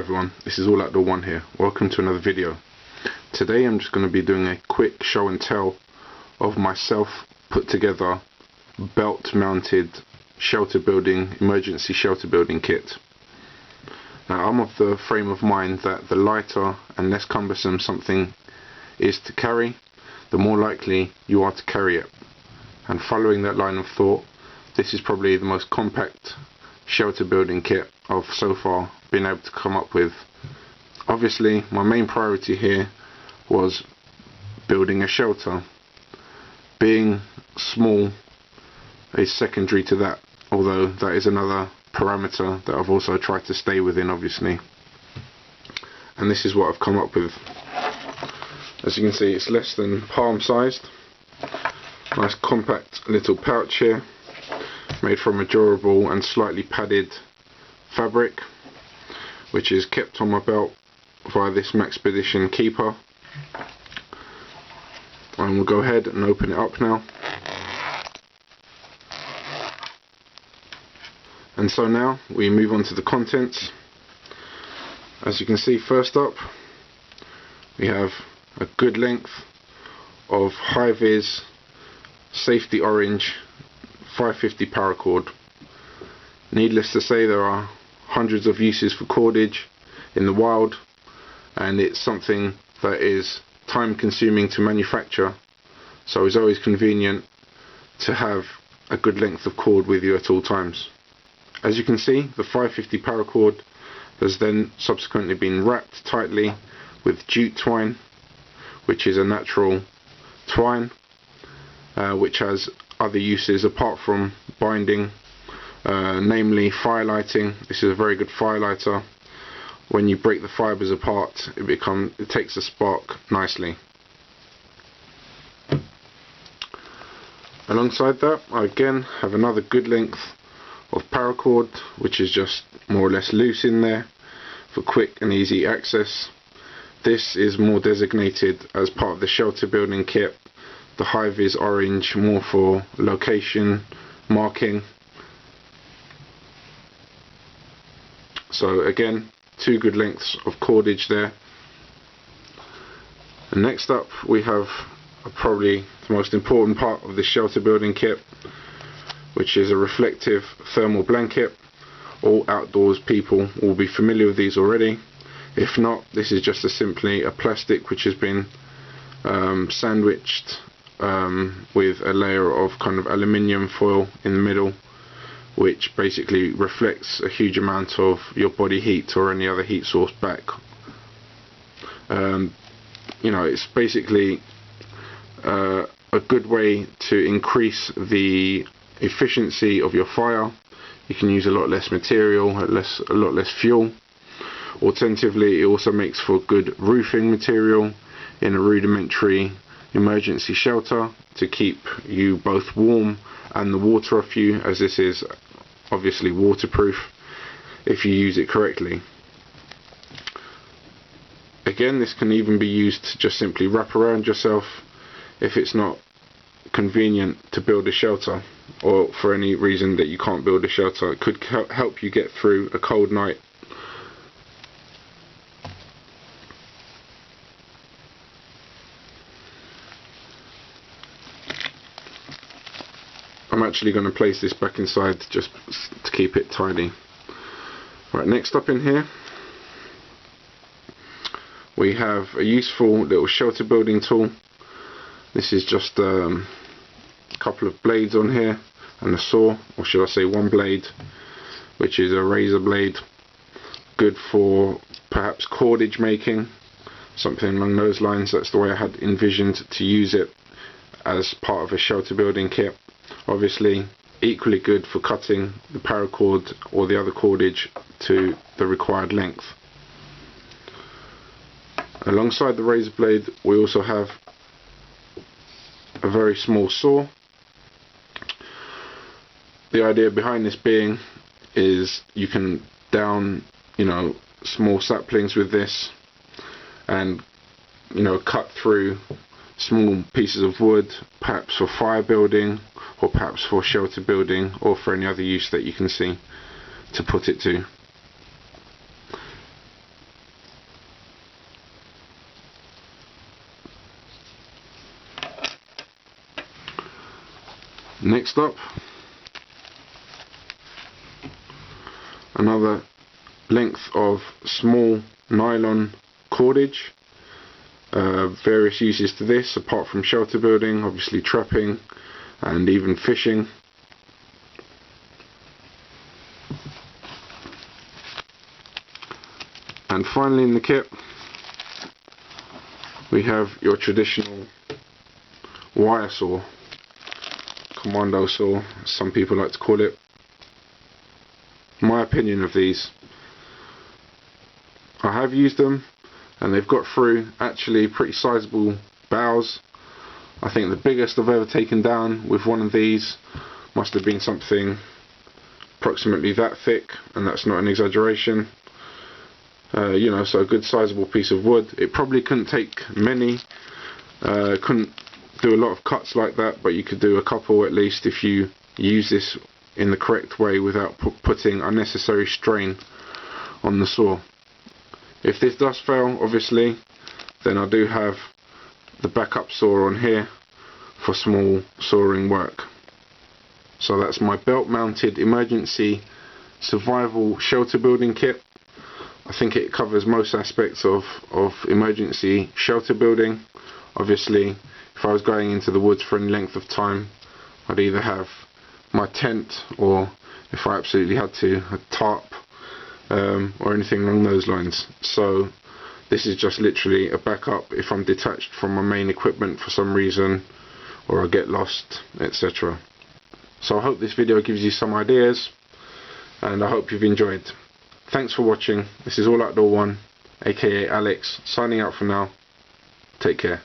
Hello everyone, this is Alloutdoor1 here. Welcome to another video. Today I'm just going to be doing a quick show and tell of my self put together belt mounted emergency shelter building kit. Now I'm of the frame of mind that the lighter and less cumbersome something is to carry, the more likely you are to carry it. And following that line of thought, this is probably the most compact shelter building kit I've so far been able to come up with. Obviously my main priority here was building a shelter. Being small is secondary to that, although that is another parameter that I've also tried to stay within, obviously. And this is what I've come up with. As you can see, it's less than palm sized. Nice compact little pouch here, made from a durable and slightly padded fabric, which is kept on my belt via this Maxpedition keeper. And we'll go ahead and open it up now. And so now we move on to the contents. As you can see, first up we have a good length of high-vis safety orange 550 paracord. Needless to say, there are hundreds of uses for cordage in the wild, and it's something that is time consuming to manufacture, so it's always convenient to have a good length of cord with you at all times. As you can see, the 550 paracord has then subsequently been wrapped tightly with jute twine, which is a natural twine which has other uses apart from binding, namely fire lighting. This is a very good fire lighter. When you break the fibers apart, it takes a spark nicely. Alongside that, I again have another good length of paracord, which is just more or less loose in there for quick and easy access. This is more designated as part of the shelter building kit. The high-vis orange more for location marking. So again, two good lengths of cordage there. And next up we have probably the most important part of the shelter building kit, which is a reflective thermal blanket. All outdoors people will be familiar with these already. If not, this is just simply a plastic which has been sandwiched with a layer of kind of aluminium foil in the middle, which basically reflects a huge amount of your body heat or any other heat source back. You know, it's basically a good way to increase the efficiency of your fire. You can use a lot less material, a lot less fuel. Alternatively, it also makes for good roofing material in a rudimentary emergency shelter to keep you both warm and the water off you, as this is obviously waterproof if you use it correctly. Again, this can even be used to just simply wrap around yourself if it's not convenient to build a shelter, or for any reason that you can't build a shelter. It could help you get through a cold night. I'm actually going to place this back inside just to keep it tidy. Right, next up in here we have a useful little shelter building tool. This is just a couple of blades on here and a saw, or should I say one blade, which is a razor blade, good for perhaps cordage making, something along those lines. That's the way I had envisioned to use it as part of a shelter building kit. Obviously equally good for cutting the paracord or the other cordage to the required length. Alongside the razor blade we also have a very small saw. The idea behind this being is you can down, you know, small saplings with this and, you know, cut through small pieces of wood, perhaps for fire building or perhaps for shelter building or for any other use that you can see to put it to. Next up, another length of small nylon cordage. Various uses to this apart from shelter building, obviously trapping and even fishing. And finally in the kit we have your traditional wire saw, commando saw as some people like to call it. My opinion of these, I have used them and they've got through actually pretty sizable boughs. I think the biggest I've ever taken down with one of these must have been something approximately that thick, and that's not an exaggeration. You know, so a good sizable piece of wood. It probably couldn't take many, couldn't do a lot of cuts like that, but you could do a couple at least if you use this in the correct way without putting unnecessary strain on the saw. If this does fail, obviously, then I do have the backup saw on here for small sawing work. So that's my belt mounted emergency survival shelter building kit. I think it covers most aspects of emergency shelter building. Obviously, if I was going into the woods for any length of time, I'd either have my tent, or if I absolutely had to, a tarp, or anything along those lines. So this is just literally a backup if I'm detached from my main equipment for some reason, or I get lost, etc. So I hope this video gives you some ideas, and I hope you've enjoyed. Thanks for watching. This is Alloutdoor1, aka Alex, signing out for now. Take care.